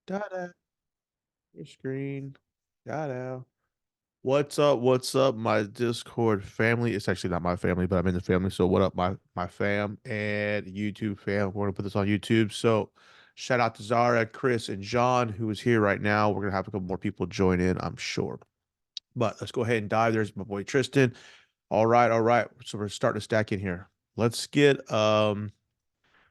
Da-da. Your screen. Da-da. What's up? What's up, my Discord family? It's actually not my family, but I'm in the family. So what up, my fam and YouTube fam? We're gonna put this on YouTube. So shout out to Zara, Chris, and John, who is here right now. We're gonna have a couple more people join in, I'm sure. But let's go ahead and dive. There's my boy Tristan. All right, all right. So we're starting to stack in here. Let's get well,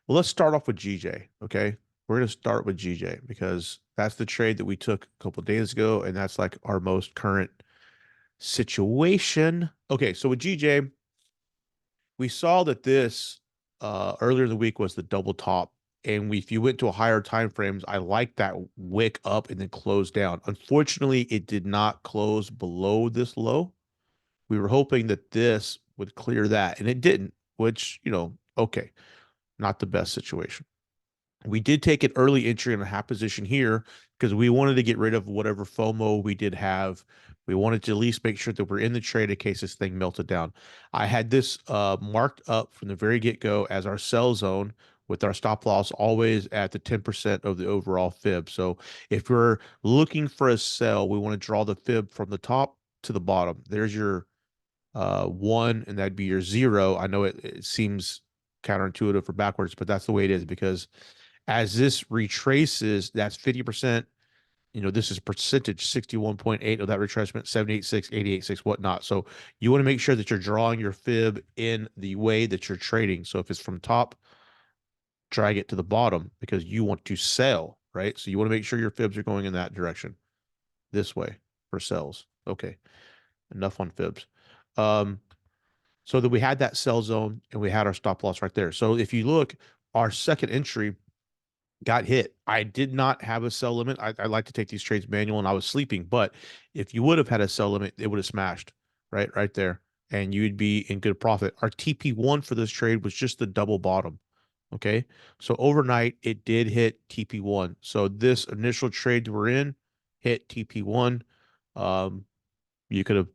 let's start off with GJ. Okay. We're going to start with GJ because that's the trade that we took a couple of days ago, and that's like our most current situation. Okay. So with GJ, we saw that this earlier in the week was the double top. And if you went to a higher time frames, I like that wick up and then close down. Unfortunately, it did not close below this low. We were hoping that this would clear that, and it didn't, which, okay, not the best situation. We did take an early entry in a half position here because we wanted to get rid of whatever FOMO we did have. We wanted to at least make sure that we're in the trade in case this thing melted down. I had this marked up from the very get-go as our sell zone with our stop loss always at the 10% of the overall fib. So if we're looking for a sell, we want to draw the fib from the top to the bottom. There's your one, and that'd be your zero. I know it seems counterintuitive for backwards, but that's the way it is because as this retraces, that's 50%. This is percentage 61.8 of that retracement, 78.6, 88.6, whatnot. So you want to make sure that you're drawing your fib in the way that you're trading. So if it's from top, drag it to the bottom because you want to sell, right? So you want to make sure your fibs are going in that direction this way for sells. Okay. Enough on fibs. Um, so that we had that sell zone and we had our stop loss right there. So if you look, our second entry got hit. I did not have a sell limit. I like to take these trades manual and I was sleeping, but if you would have had a sell limit, it would have smashed right there and you'd be in good profit. Our TP1 for this trade was just the double bottom. Okay. So overnight it did hit TP1. So this initial trade we're in hit TP1. Um, you could have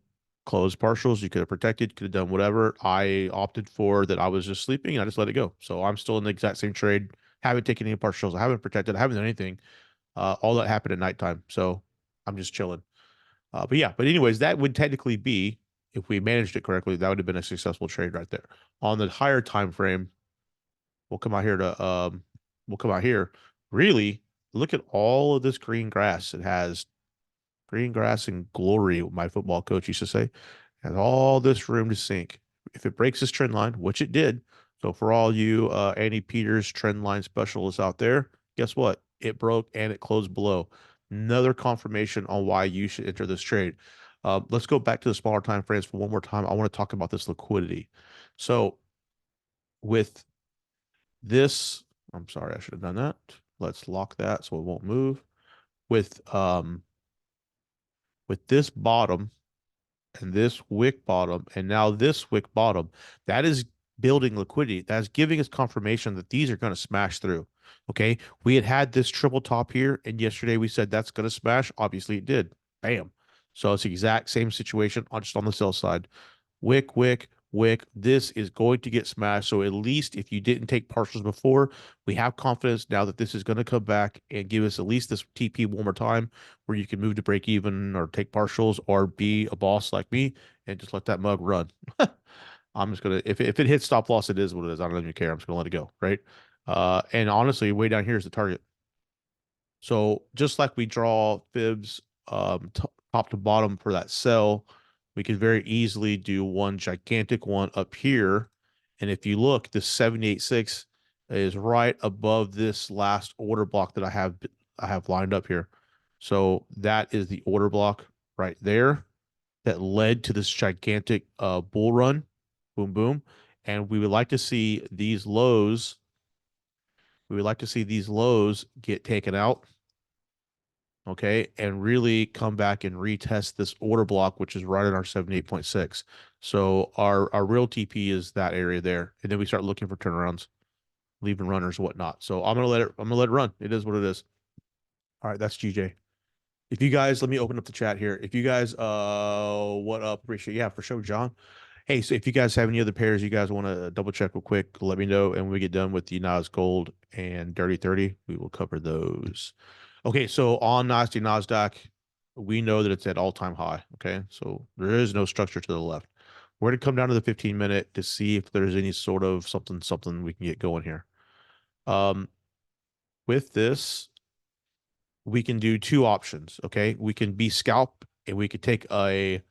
closed partials, you could have protected, could have done whatever. I opted for that. I was just sleeping and I just let it go. So I'm still in the exact same trade. Haven't taken any partials. I haven't protected. I haven't done anything. All that happened at nighttime. So I'm just chilling. But yeah, but anyways, that would technically be, if we managed it correctly, that would have been a successful trade right there. On the higher time frame, we'll come out here to we'll come out here. Really look at all of this green grass. It has green grass and glory, my football coach used to say. Has all this room to sink. If it breaks this trend line, which it did, so for all you Andy Peters trend line specialists out there, guess what? It broke and it closed below. Another confirmation on why you should enter this trade. Let's go back to the smaller time frames for one more time. I want to talk about this liquidity. So with this, I'm sorry, I should have done that. Let's lock that so it won't move. With this bottom and this wick bottom, and now this wick bottom, that is building liquidity. That's giving us confirmation that these are going to smash through. Okay. We had this triple top here, and yesterday we said that's going to smash. Obviously, it did. Bam. So it's the exact same situation just on the sell side. Wick, wick, wick. This is going to get smashed. So at least if you didn't take partials before, we have confidence now that this is going to come back and give us at least this TP one more time where you can move to break even or take partials or be a boss like me and just let that mug run. I'm just gonna if it hits stop loss, it is what it is. I don't even care. I'm just gonna let it go, right? And honestly, way down here is the target. So just like we draw fibs top to bottom for that sell, we could very easily do one gigantic one up here. And if you look, the 786 is right above this last order block that I have lined up here. So that is the order block right there that led to this gigantic bull run. Boom, boom. And we would like to see these lows. We would like to see these lows get taken out, okay, and really come back and retest this order block, which is right in our 78.6. So our real TP is that area there, and then we start looking for turnarounds, leaving runners, whatnot. So I'm gonna let it run. It is what it is. All right, that's GJ. If you guys, let me open up the chat here. If you guys, what up? Appreciate, yeah, for sure, John. Hey, so if you guys have any other pairs you guys want to double check real quick, let me know. And when we get done with the Nas Gold and Dirty 30, we will cover those. Okay, so on Nasdaq, we know that it's at all-time high. Okay, so there is no structure to the left. We're going to come down to the 15-minute to see if there's any sort of something we can get going here. Um, with this, we can do two options. Okay, we can be scalp and we could take a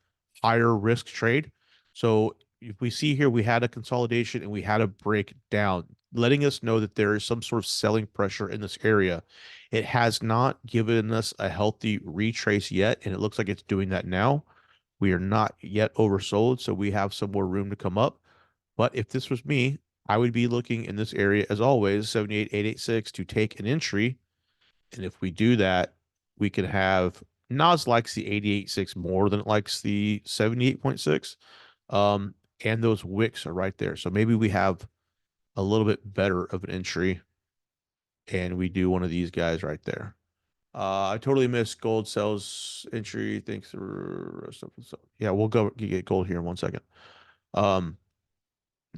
higher risk trade. So if we see here, we had a consolidation and we had a breakdown, letting us know that there is some sort of selling pressure in this area. It has not given us a healthy retrace yet, and it looks like it's doing that now. We are not yet oversold, so we have some more room to come up. But if this was me, I would be looking in this area as always, 78,886 to take an entry. And if we do that, we could have Nas likes the 88.6 more than it likes the 78.6. And those wicks are right there. So maybe we have a little bit better of an entry and we do one of these guys right there. I totally missed gold sells entry. Thanks for stuff. Yeah, we'll go get gold here in 1 second. Um,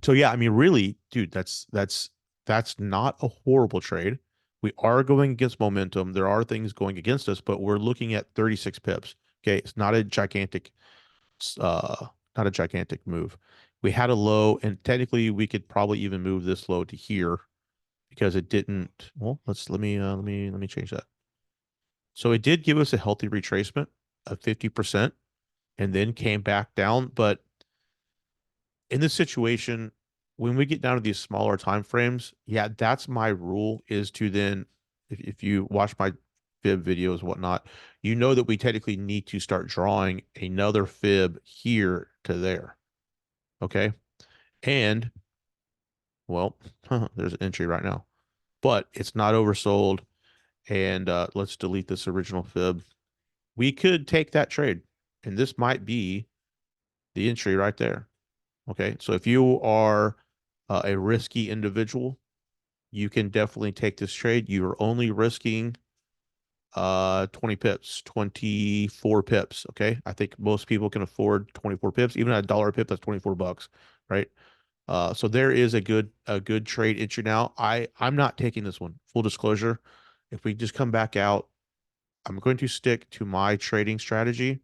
so yeah, I mean, really, dude, that's not a horrible trade. We are going against momentum. There are things going against us, but we're looking at 36 pips. Okay, it's uh, not a gigantic move. We had a low, and technically we could probably even move this low to here because it didn't. Well, let me change that. So it did give us a healthy retracement of 50% and then came back down, but in this situation, when we get down to these smaller time frames, yeah, that's my rule is to then, if you watch my fib videos, whatnot, you know that we technically need to start drawing another fib here to there. Okay. And well, there's an entry right now, but it's not oversold. And let's delete this original fib. We could take that trade, and this might be the entry right there. Okay. So if you are a risky individual, you can definitely take this trade. You're only risking 20 pips, 24 pips. Okay. I think most people can afford 24 pips. Even at $1 a pip, that's 24 bucks, right? So there is a good trade entry now. I'm not taking this one. Full disclosure. If we just come back out, I'm going to stick to my trading strategy,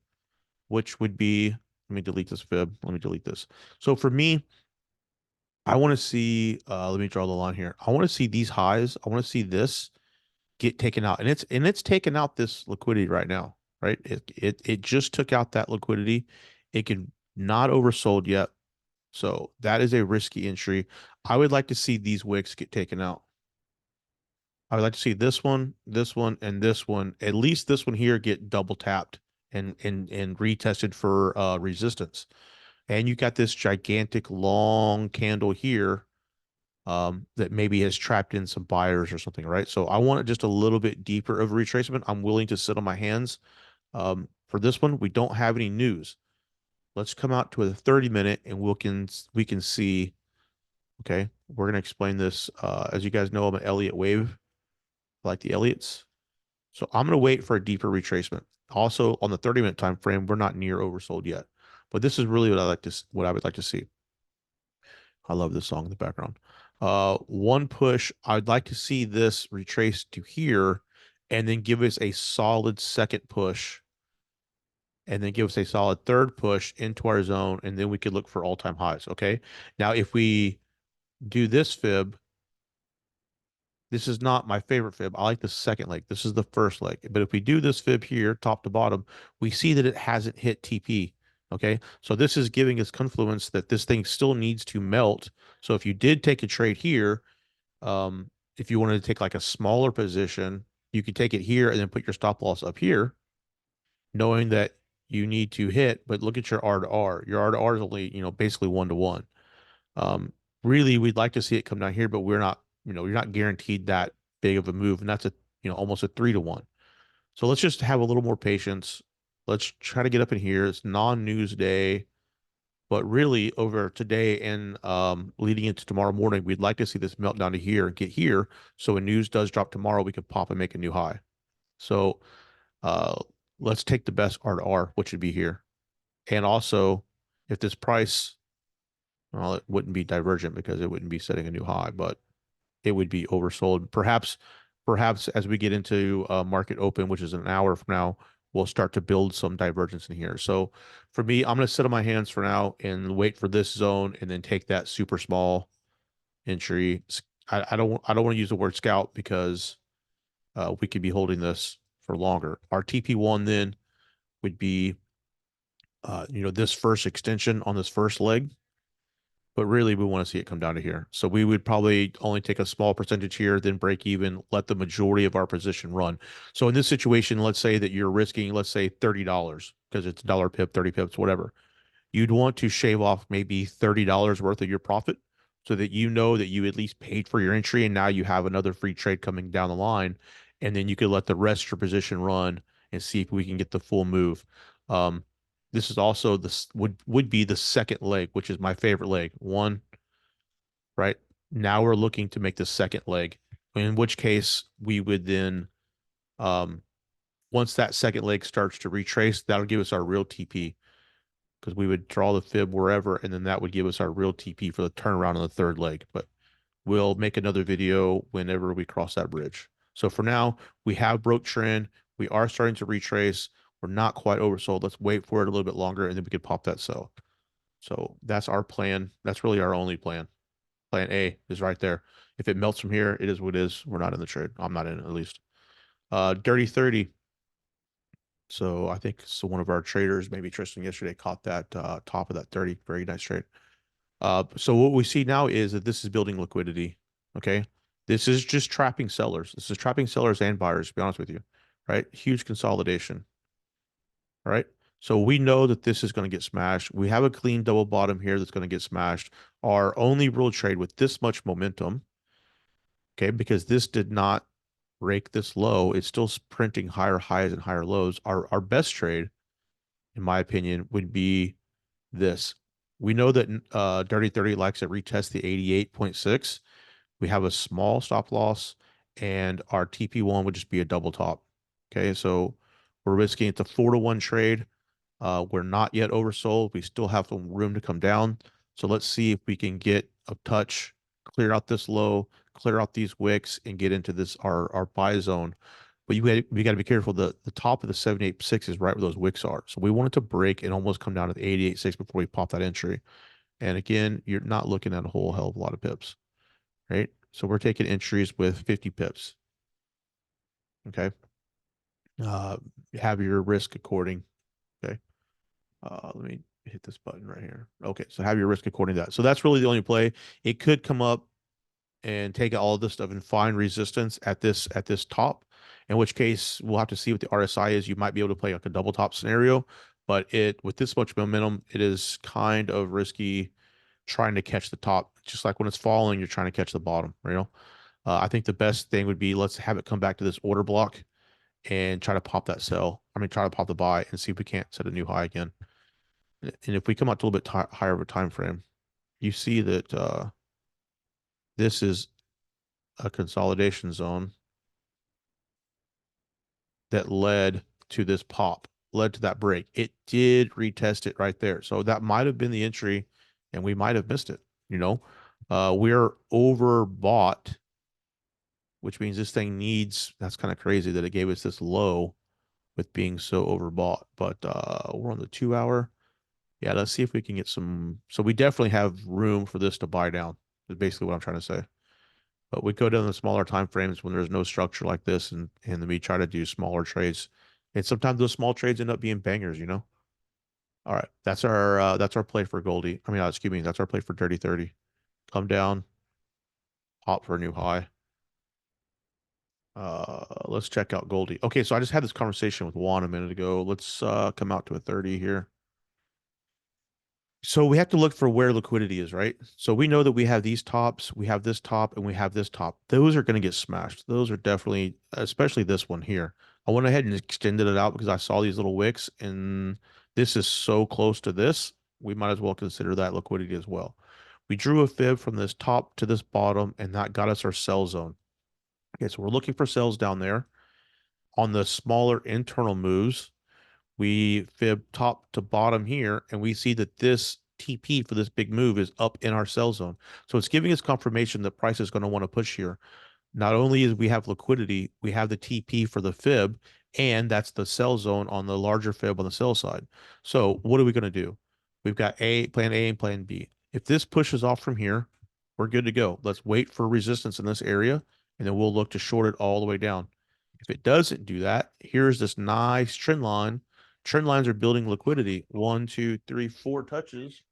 which would be, let me delete this fib. Let me delete this. So for me, I want to see, let me draw the line here. I want to see these highs. I want to see this get taken out. And it's taken out this liquidity right now, right? It just took out that liquidity. It could not oversold yet. So that is a risky entry. I would like to see these wicks get taken out. I would like to see this one, and this one, at least this one here get double tapped and retested for resistance. And you got this gigantic long candle here that maybe has trapped in some buyers or something, right? So I want it just a little bit deeper of a retracement. I'm willing to sit on my hands. For this one, we don't have any news. Let's come out to a 30-minute and we can see. Okay, we're gonna explain this. As you guys know, I'm an Elliott wave. I like the Elliots. So I'm gonna wait for a deeper retracement. Also, on the 30-minute time frame, we're not near oversold yet. But this is really what I would like to see. I love this song in the background. One push, I'd like to see this retrace to here and then give us a solid second push and then give us a solid third push into our zone. And then we could look for all-time highs. Okay. Now, if we do this fib, this is not my favorite fib. I like the second leg. This is the first leg. But if we do this fib here, top to bottom, we see that it hasn't hit TP. Okay. So this is giving us confluence that this thing still needs to melt. So if you did take a trade here, if you wanted to take like a smaller position, you could take it here and then put your stop loss up here, knowing that you need to hit, but look at your R to R. Your R to R is only, basically 1 to 1. Um, really, we'd like to see it come down here, but we're not, you're not guaranteed that big of a move. And that's almost a 3 to 1. So let's just have a little more patience. Let's try to get up in here. It's non-news day, but really over today and leading into tomorrow morning, we'd like to see this melt down to here and get here. So when news does drop tomorrow, we could pop and make a new high. So uh, let's take the best R to R, which would be here. And also, if this price, well, it wouldn't be divergent because it wouldn't be setting a new high, but it would be oversold. Perhaps perhaps as we get into market open, which is an hour from now, we'll start to build some divergence in here. So for me, I'm going to sit on my hands for now and wait for this zone and then take that super small entry. I don't want to use the word scout because we could be holding this for longer. Our TP1 then would be this first extension on this first leg, but really we want to see it come down to here. So we would probably only take a small percentage here, then break even, let the majority of our position run. So in this situation, let's say that you're risking, let's say $30 because it's a dollar pip, 30 pips, whatever. You'd want to shave off maybe $30 worth of your profit so that you know that you at least paid for your entry and now you have another free trade coming down the line. And then you could let the rest of your position run and see if we can get the full move. Um, this is also this would be the second leg, which is my favorite leg. One, right? Now we're looking to make the second leg, in which case we would then um, once that second leg starts to retrace, that'll give us our real TP because we would draw the fib wherever, and then that would give us our real TP for the turnaround on the third leg. But we'll make another video whenever we cross that bridge. So for now, we have broke trend. We are starting to retrace. We're not quite oversold. Let's wait for it a little bit longer, and then we could pop that sell. So that's our plan. That's really our only plan. Plan A is right there. If it melts from here, it is what it is. We're not in the trade. I'm not in it, at least. Dirty 30. So I think so one of our traders, maybe Tristan yesterday, caught that top of that 30. Very nice trade. So what we see now is that this is building liquidity. Okay. This is just trapping sellers. This is trapping sellers and buyers, to be honest with you. Right? Huge consolidation. All right. So we know that this is going to get smashed. We have a clean double bottom here that's going to get smashed. Our only real trade with this much momentum, okay, because this did not break this low, it's still printing higher highs and higher lows. Our best trade, in my opinion, would be this. We know that Dirty 30 likes to retest the 88.6. We have a small stop loss, and our TP1 would just be a double top. Okay, so we're risking it's a 4-to-1 trade. We're not yet oversold. We still have some room to come down. So let's see if we can get a touch, clear out this low, clear out these wicks, and get into this our buy zone. But we got to be careful. The top of the 786 is right where those wicks are. So we want it to break and almost come down to the 88.6 before we pop that entry. And again, you're not looking at a whole hell of a lot of pips, right? So we're taking entries with 50 pips. Okay. Uh, have your risk according. Okay. Let me hit this button right here. Okay, so have your risk according to that. So that's really the only play. It could come up and take all of this stuff and find resistance at this top, in which case we'll have to see what the RSI is. You might be able to play like a double top scenario, but it with this much momentum, it is kind of risky trying to catch the top. Just like when it's falling, you're trying to catch the bottom, you know? I think the best thing would be let's have it come back to this order block and try to pop that sell. I mean, try to pop the buy and see if we can't set a new high again. And if we come out to a little bit higher of a time frame, you see that this is a consolidation zone that led to this pop, led to that break. It did retest it right there. So that might have been the entry and we might have missed it. You know, we're overbought, which means this thing needs, that's kind of crazy that it gave us this low with being so overbought. But we're on the 2 hour. Yeah, let's see if we can get some. So we definitely have room for this to buy down, is basically what I'm trying to say. But we go down the smaller time frames when there's no structure like this, and then we try to do smaller trades. And sometimes those small trades end up being bangers, you know? All right, that's our play for Goldie. I mean, excuse me, that's our play for Dirty 30. Come down, pop for a new high. Let's check out Goldie. Okay, so I just had this conversation with Juan a minute ago. Let's come out to a 30 here. So we have to look for where liquidity is, right? So we know that we have these tops, we have this top, and we have this top. Those are going to get smashed. Those are definitely, especially this one here. I went ahead and extended it out because I saw these little wicks, and this is so close to this. We might as well consider that liquidity as well. We drew a fib from this top to this bottom, and that got us our sell zone. Okay, so we're looking for sells down there. On the smaller internal moves, we fib top to bottom here, and we see that this TP for this big move is up in our sell zone. So it's giving us confirmation that price is going to want to push here. not only is we have liquidity, we have the TP for the fib, and that's the sell zone on the larger fib on the sell side. So what are we going to do? We've got plan A and plan B. If this pushes off from here, we're good to go. Let's wait for resistance in this area, and then we'll look to short it all the way down. If it doesn't do that, here's this nice trend line. Trend lines are building liquidity. 1, 2, 3, 4 touches.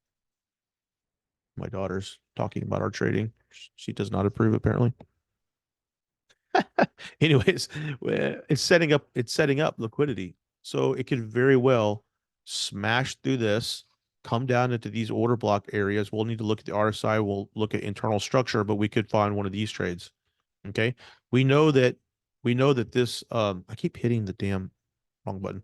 My daughter's talking about our trading. She does not approve, apparently. Anyways, it's setting up liquidity. So it could very well smash through this, come down into these order block areas. We'll need to look at the RSI, we'll look at internal structure, but we could find one of these trades. Okay. We know that this I keep hitting the damn wrong button.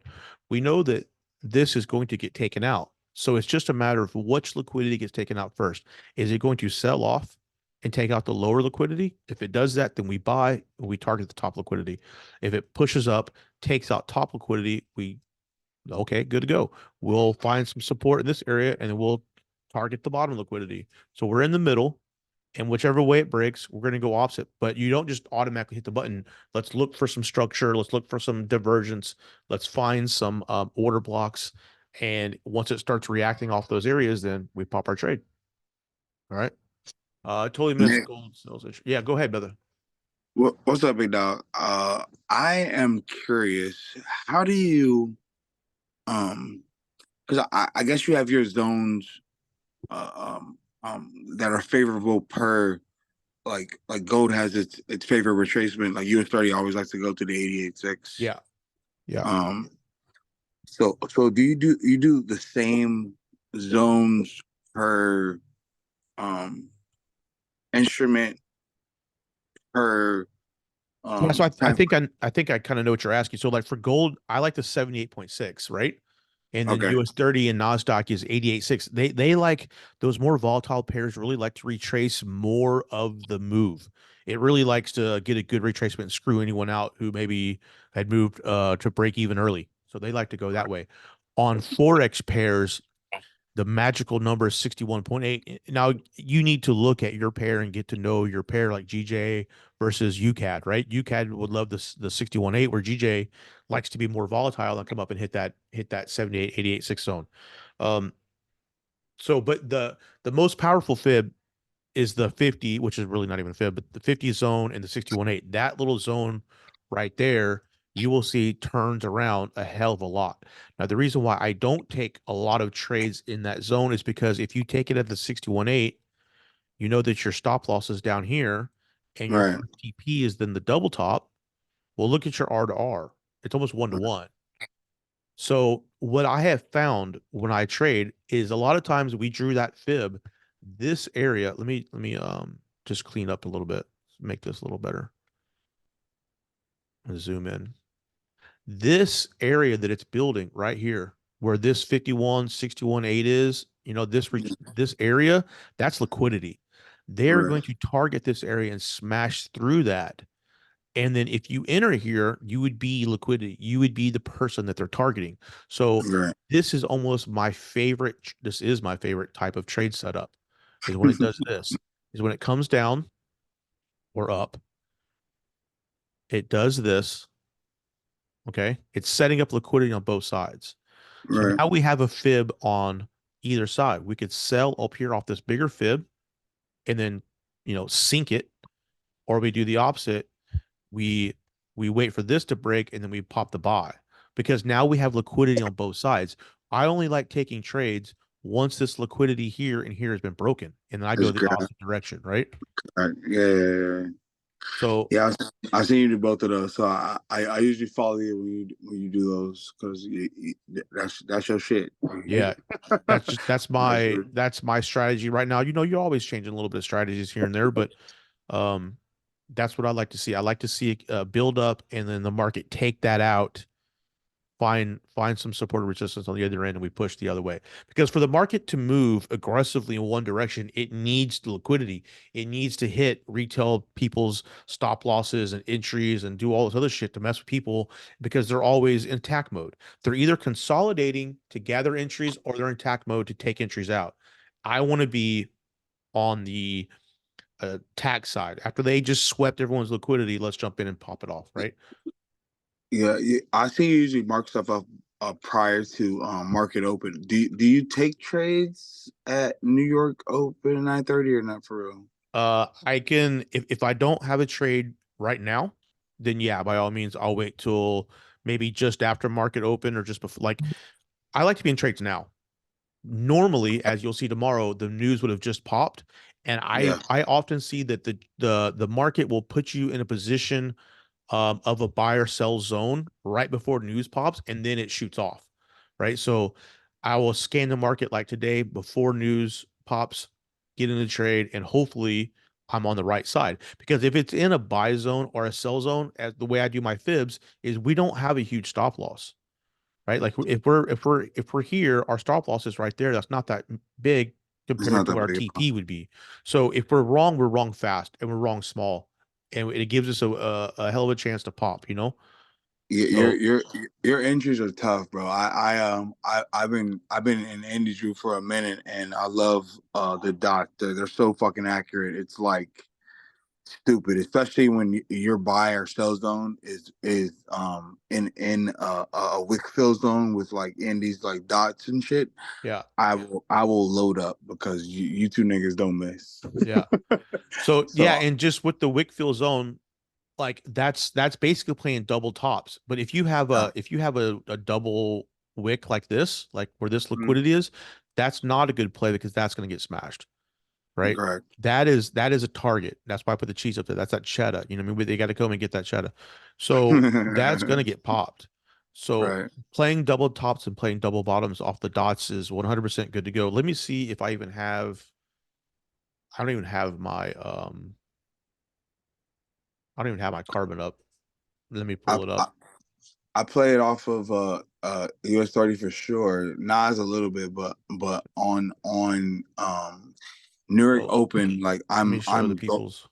We know that this is going to get taken out. So it's just a matter of which liquidity gets taken out first. Is it going to sell off and take out the lower liquidity? If it does that, then we buy and we target the top liquidity. If it pushes up, takes out top liquidity, okay, good to go. We'll find some support in this area and then we'll target the bottom liquidity. So we're in the middle. And whichever way it breaks, we're going to go opposite. But you don't just automatically hit the button. Let's look for some structure. Let's look for some divergence. Let's find some order blocks. And once it starts reacting off those areas, then we pop our trade. All right. I totally missed Man, gold sales issue. Yeah, go ahead, brother. what's up, big dog? I am curious. How do you, because I guess you have your zones, that are favorable per, like gold has its favorite retracement. Like US30 always likes to go to the 88.6. Yeah. Yeah. Um, so do you do the same zones per um instrument per Yeah, so I time? think I kind of know what you're asking. So like for gold, I like the 78.6, right? And then Okay, US30 and Nasdaq is 88.6. They like those more volatile pairs really like to retrace more of the move. It really likes to get a good retracement and screw anyone out who maybe had moved to break even early. So they like to go that way. On Forex pairs, the magical number is 61.8. Now you need to look at your pair and get to know your pair like GJ versus UCAD, right? UCAD would love the 61.8 where GJ likes to be more volatile and come up and hit that 78, 88, 6 zone. Um, so but the most powerful fib is the 50, which is really not even a fib, but the 50 zone and the 61.8. That little zone right there, you will see turns around a hell of a lot. Now, the reason why I don't take a lot of trades in that zone is because if you take it at the 61.8, you know that your stop loss is down here and your right, first TP is then the double top. Well, look at your R to R. It's almost 1 to 1. So what I have found when I trade is a lot of times we drew that fib, this area. Let me just clean up a little bit, make this a little better. Zoom in. This area that it's building right here, where this 51, 61, 8 is, this area, that's liquidity. They're right, going to target this area and smash through that. And then if you enter here, you would be liquidity. You would be the person that they're targeting. So right. this is almost my favorite. This is my favorite type of trade setup is when it does this, is when it comes down or up, it does this. Okay. It's setting up liquidity on both sides. So Right, now we have a fib on either side. We could sell up here off this bigger fib and then, sink it, or we do the opposite. we we wait for this to break and then we pop the buy because now we have liquidity on both sides. I only like taking trades once this liquidity here and here has been broken, and then I go it's the good. opposite direction, right? Right. Yeah, yeah, yeah. So Yeah, I've seen you do both of those. So I usually follow you when you do those because that's your shit. yeah, that's That's my your, that's my strategy right now. You're always changing a little bit of strategies here and there, but um that's what I like to see. I like to see a build up and then the market take that out, find some support or resistance on the other end, and we push the other way. Because for the market to move aggressively in one direction, it needs the liquidity. It needs to hit retail people's stop losses and entries and do all this other shit to mess with people because they're always in attack mode. They're either consolidating to gather entries or they're in attack mode to take entries out. I want to be on the tax side. After they just swept everyone's liquidity, let's jump in and pop it off, right? Yeah, yeah. I see you usually mark stuff up prior to market open. Do you take trades at New York Open at 9:30 or not for real? I can if I don't have a trade right now, then yeah, by all means, I'll wait till maybe just after market open or just before. Like I like to be in trades now. Normally, as you'll see tomorrow, the news would have just popped, and I Yeah, I often see that the market will put you in a position of a buy or sell zone right before news pops, and then it shoots off, right? So I will scan the market like today before news pops, get in the trade, and hopefully I'm on the right side. Because if it's in a buy zone or a sell zone, as the way I do my fibs is we don't have a huge stop loss, right? Like if we're here, our stop loss is right there. That's not that big it's compared not to that what our big. TP would be. So if we're wrong fast, and we're wrong small, and it gives us a hell of a chance to pop, you know? Your So your your entries are tough, bro. I've been in the industry for a minute, and I love the dots. They're so fucking accurate. It's like stupid, especially when your buy or sell zone is in a wick fill zone with like in these like dots and shit. yeah, I will load up because you two niggas don't miss. yeah. So yeah, So and just with the Wickfield zone, like that's basically playing double tops. But yeah, if you have a double wick like this, like where this mm, liquidity is, that's not a good play because that's going to get smashed. Right? correct. That is a target. That's why I put the cheese up there. That's that cheddar. You know what I mean? They got to come and get that cheddar. So that's gonna get popped. So Right. playing double tops and playing double bottoms off the dots is 100% good to go. Let me see if I even have. I don't even have my I don't even have my carbon up. Let me I, pull it I up. I play it off of US30 for sure. Nas a little bit, but on New York Oh, Open, like let me show the people's.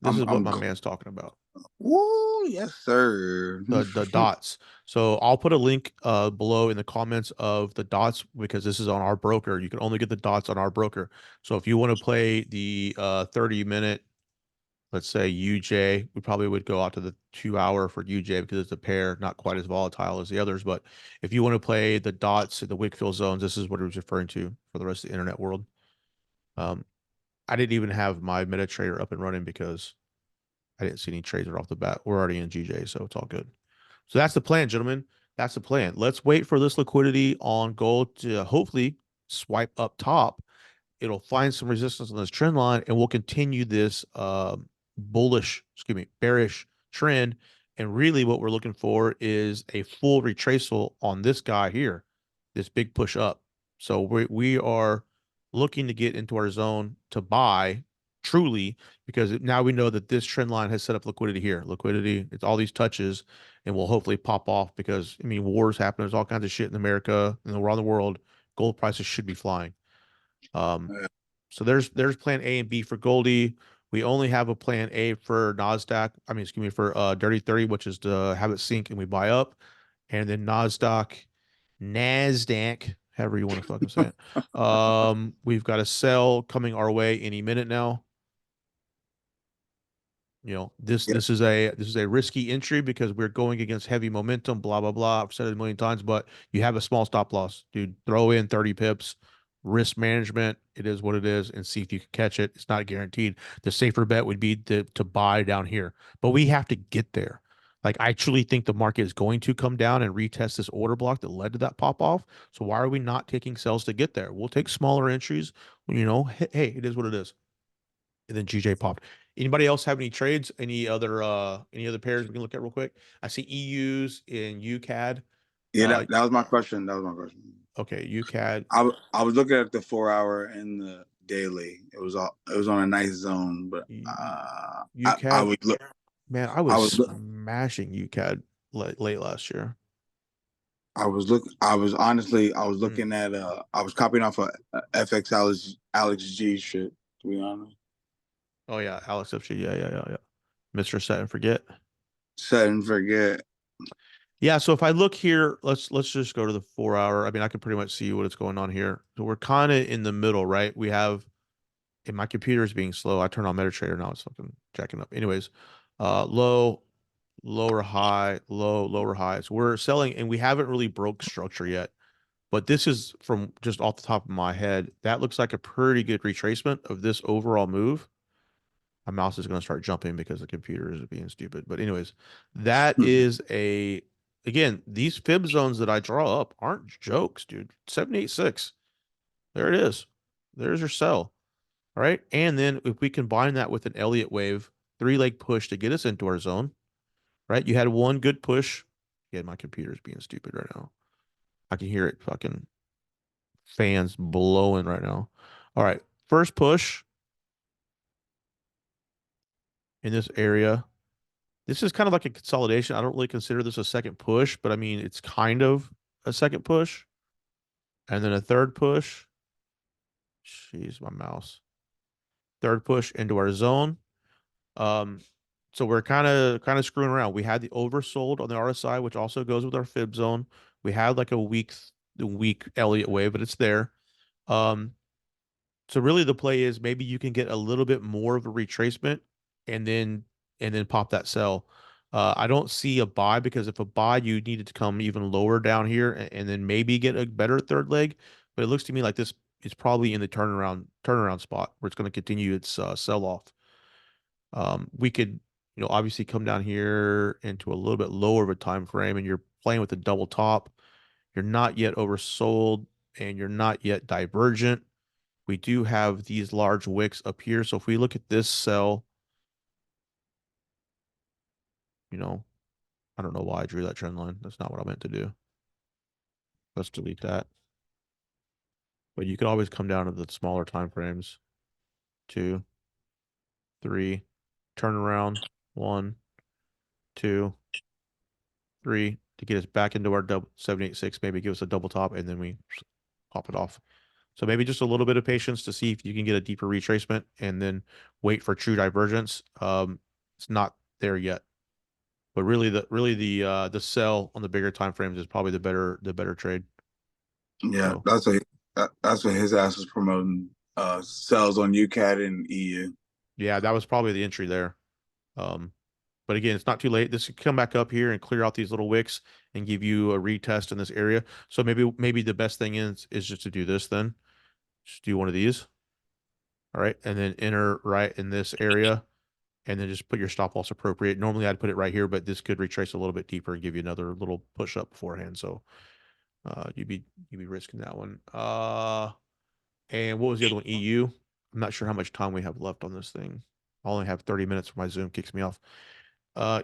This is what I'm my go. man's talking about. Woo, yes sir. The dots. So I'll put a link below in the comments of the dots because this is on our broker. You can only get the dots on our broker. So if you want to play the 30-minute, let's say UJ, we probably would go out to the 2 hour for UJ because it's a pair, not quite as volatile as the others. But if you want to play the dots in the Wickfield zones, this is what it was referring to for the rest of the internet world. Um, I didn't even have my MetaTrader up and running because I didn't see any trades right off the bat. We're already in GJ, so it's all good. So that's the plan, gentlemen. That's the plan. Let's wait for this liquidity on gold to hopefully swipe up top. It'll find some resistance on this trend line, and we'll continue this bearish trend. And really, what we're looking for is a full retracement on this guy here, this big push up. So we are looking to get into our zone to buy truly because now we know that this trend line has set up liquidity here. Liquidity, it's all these touches, and will hopefully pop off because I mean wars happen. There's all kinds of shit in America and around the world. Gold prices should be flying. Um, so there's plan A and B for Goldie. We only have a plan A for Nasdaq. I mean, excuse me, for Dirty 30, which is to have it sink and we buy up. And then Nasdaq, however you want to fucking say it. We've got a sell coming our way any minute now. You know, this Yeah, this is a risky entry because we're going against heavy momentum, blah blah blah. I've said it a million times, but you have a small stop loss, dude. Throw in 30 pips. Risk management, it is what it is, and see if you can catch it. It's not guaranteed. The safer bet would be to buy down here, but we have to get there. Like I truly think the market is going to come down and retest this order block that led to that pop off. So why are we not taking sells to get there? We'll take smaller entries. You know, hey, it is what it is. And then GJ popped. Anybody else have any trades? Any other pairs we can look at real quick? I see EUs in UCAD. yeah. Uh That was my question. That was my question. okay, UCAD. I was looking at the 4 hour and the daily. It was on a nice zone, but I UCAD. would look. Man, I I was was look. smashing UCAD late last year. I was honestly. I was Hmm. looking at. I was copying off of FX Alex G shit. To be honest, Oh yeah, Alex FG. Yeah. Mr. Set and Forget. set and forget. Yeah, so if I look here, let's just go to the 4 hour. I mean, I can pretty much see what is going on here. So we're kind of in the middle, right? We have And my computer is being slow. I turned on MetaTrader, now it's fucking jacking up. Anyways, low, lower high, low, lower high. So we're selling, and we haven't really broke structure yet. But this is from just off the top of my head. That looks like a pretty good retracement of this overall move. My mouse is going to start jumping because the computer is being stupid. But anyways, that is a again, these fib zones that I draw up aren't jokes, dude. 786. There it is. There's your sell. All right. And then if we combine that with an Elliott wave, 3-leg push to get us into our zone, right? You had one good push. Yeah, my computer's being stupid right now. I can hear it fucking fans blowing right now. All right. First push in this area. This is kind of like a consolidation. I don't really consider this a second push, but I mean, it's kind of a second push. And then a third push. Jeez, my mouse. Third push into our zone. Um, so we're kind of screwing around. We had the oversold on the RSI, which also goes with our fib zone. We had like a weak Elliott wave, but it's there. Um, so really the play is maybe you can get a little bit more of a retracement and then pop that sell. I don't see a buy because if a buy, you need it to come even lower down here and then maybe get a better third leg. But it looks to me like this is probably in the turnaround spot where it's going to continue its sell off. We could, obviously come down here into a little bit lower of a time frame, and you're playing with a double top. You're not yet oversold, and you're not yet divergent. We do have these large wicks up here. So if we look at this cell, you know, I don't know why I drew that trend line. That's not what I meant to do. Let's delete that. But you could always come down to the smaller time frames. 2, 3, turn around. 1, 2, 3 to get us back into our double 786, maybe give us a double top, and then we pop it off. So maybe just a little bit of patience to see if you can get a deeper retracement and then wait for true divergence. It's not there yet. But really the sell on the bigger time frames is probably the better trade. Yeah, So that's what his ass was promoting. Sells on UCAT and EU. yeah, that was probably the entry there. Um, but again, it's not too late. This could come back up here and clear out these little wicks and give you a retest in this area. So maybe the best thing is just to do this then. Just do one of these. All right. And then enter right in this area and then just put your stop loss appropriate. Normally I'd put it right here, but this could retrace a little bit deeper and give you another little push up beforehand. So you'd be risking that one. And what was the other one? EU. I'm not sure how much time we have left on this thing. I only have 30 minutes for my Zoom kicks me off.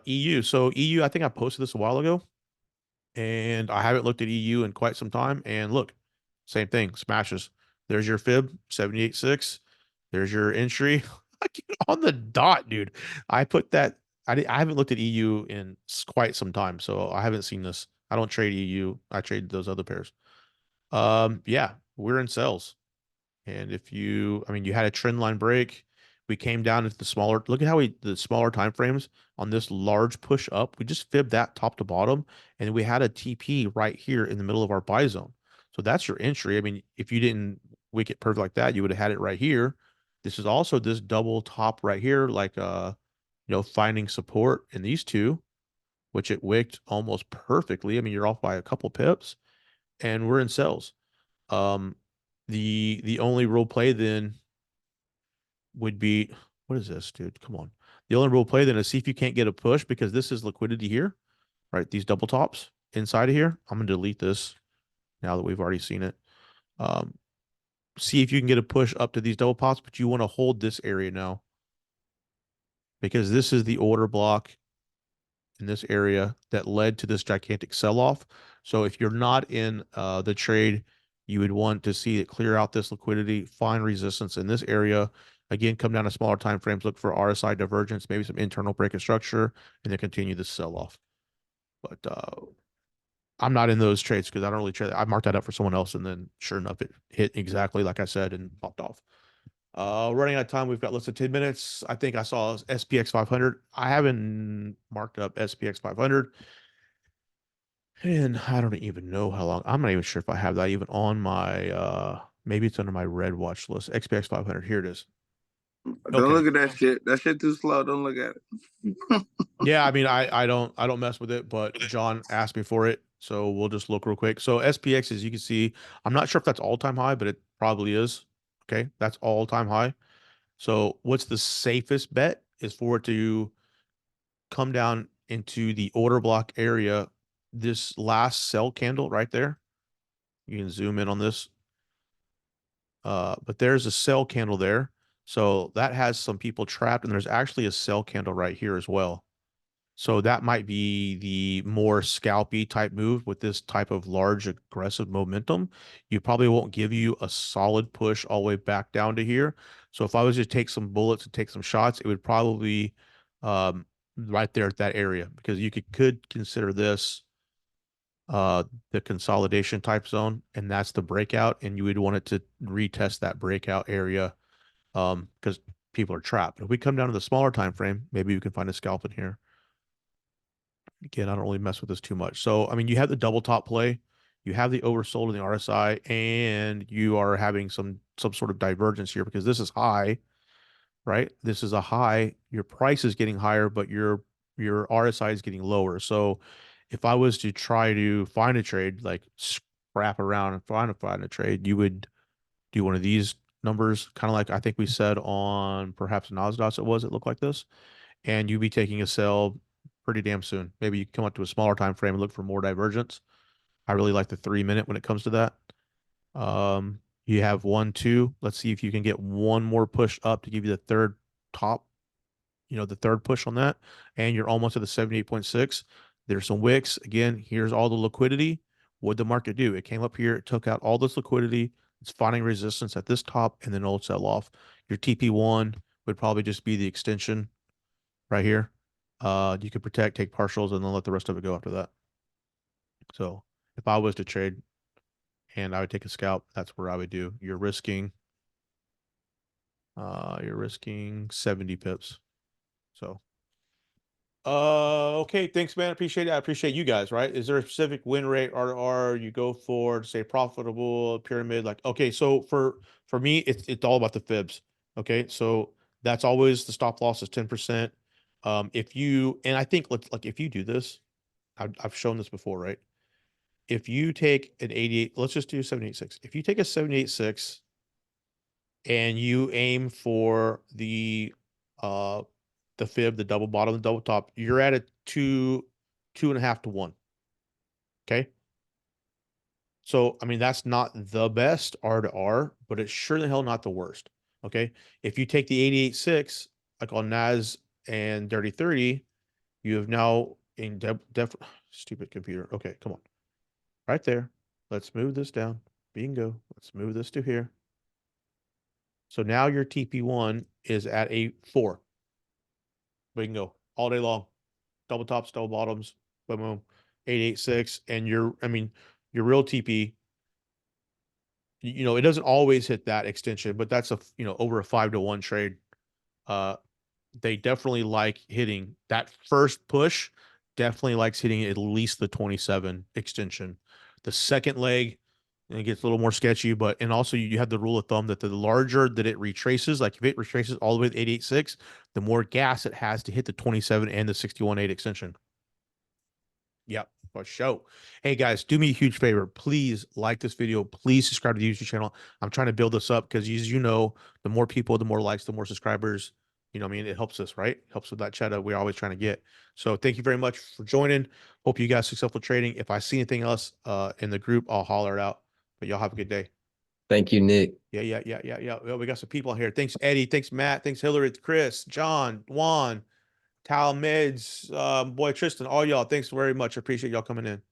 EU. So EU, I think I posted this a while ago, and I haven't looked at EU in quite some time. And look, same thing, smashes. There's your fib, 78.6. There's your entry. On the dot, dude. I put that. I haven't looked at EU in quite some time, so I haven't seen this. I don't trade EU. I trade those other pairs. Yeah, we're in sales. And I mean, you had a trend line break. We came down into the smaller, look at how the smaller time frames on this large push up. We just fibbed that top to bottom, and we had a TP right here in the middle of our buy zone. So that's your entry. I mean, if you didn't wick it perfect like that, you would have had it right here. This is also this double top right here, like finding support in these two, which it wicked almost perfectly. I mean, you're off by a couple pips, and we're in sales. Um, the only role play then would be what is this, dude? Come on. The only role play then is see if you can't get a push because this is liquidity here, right? These double tops inside of here. I'm gonna delete this now that we've already seen it. Um, see if you can get a push up to these double pops, but you want to hold this area now because this is the order block in this area that led to this gigantic sell-off. So if you're not in the trade, you would want to see it clear out this liquidity, find resistance in this area. Again, come down to smaller time frames, look for RSI divergence, maybe some internal break of structure, and then continue this sell-off. But I'm not in those trades because I don't really trade. I marked that up for someone else, and then sure enough, it hit exactly like I said and popped off. Running out of time, we've got less than 10 minutes. I think I saw SPX500. I haven't marked up SPX500. And I don't even know how long. I'm not even sure if I have that even on my maybe it's under my red watch list. XPX 500. Here it is. Don't Okay. look at that shit. That shit too slow. Don't look at it. Yeah, I mean, I don't mess with it, but John asked me for it, so we'll just look real quick. So SPX, as you can see, I'm not sure if that's all-time high, but it probably is. Okay, that's all-time high. So what's the safest bet is for it to come down into the order block area. This last sell candle right there. You can zoom in on this. But there's a sell candle there. So that has some people trapped, and there's actually a sell candle right here as well. So that might be the more scalpy type move with this type of large aggressive momentum. You probably won't give you a solid push all the way back down to here. So if I was to take some bullets and take some shots, it would probably um, right there at that area because you could consider this the consolidation type zone, and that's the breakout, and you would want it to retest that breakout area because people are trapped. If we come down to the smaller time frame, maybe we can find a scalp in here. Again, I don't really mess with this too much. So, I mean, you have the double top play, you have the oversold in the RSI, and you are having some sort of divergence here because this is high, right? This is a high. Your price is getting higher, but your RSI is getting lower. So, if I was to try to find a trade, like scrap around and find a trade, you would do one of these numbers, kind of like I think we said on perhaps NASDAQ it looked like this and you be taking a sell pretty damn soon. Maybe you come up to a smaller time frame and look for more divergence. I really like the 3 minute when it comes to that. You have 1, 2. Let's see if you can get one more push up to give you the third top, the third push on that. And you're almost at the 78.6. There's some wicks. Again, here's all the liquidity. What'd the market do? It came up here, it took out all this liquidity. It's finding resistance at this top and then it'll sell off. Your TP1 would probably just be the extension right here. You could protect, take partials, and then let the rest of it go after that. So if I was to trade and I would take a scalp, that's where I would do. You're risking 70 pips. So okay, thanks, man. Appreciate it. I appreciate you guys, right? Is there a specific win rate or you go for say profitable pyramid? Like, okay, so for me, it's all about the fibs. Okay, so that's always the stop loss is 10%. If you and I think like if you do this, I've shown this before, right? If you take an 88, let's just do 786. If you take a 786 and you aim for the fib, the double bottom, the double top, you're at a 2.5 to 1. Okay. So I mean that's not the best R to R, but it's sure the hell not the worst. Okay. If you take the 88.6, like on NAS and Dirty 30, you have now in stupid computer. Okay, come on. Right there. Let's move this down. Bingo. Let's move this to here. So now your TP1 is at a 4. Bingo. All day long. Double tops, double bottoms. Boom, boom. 886. And your real TP, it doesn't always hit that extension, but that's over a 5 to 1 trade. Uh, they definitely like hitting that first push, definitely likes hitting at least the 27 extension. The second leg, and it gets a little more sketchy, and also you have the rule of thumb that the larger that it retraces, like if it retraces all the way to 886, the more gas it has to hit the 27 and the 61.8 extension. Yep, for sure. Hey guys, do me a huge favor. Please like this video. Please subscribe to the YouTube channel. I'm trying to build this up because as you know, the more people, the more likes, the more subscribers. I mean, it helps us, right? Helps with that cheddar we're always trying to get. So thank you very much for joining. Hope you guys successful trading. If I see anything else in the group, I'll holler it out. But y'all have a good day. Thank you, Nick. Yeah. Well, we got some people on here. Thanks, Eddie. Thanks, Matt. Thanks, Hillary. Chris, John, Juan, Tal Mids, boy, Tristan, all y'all. Thanks very much. I appreciate y'all coming in.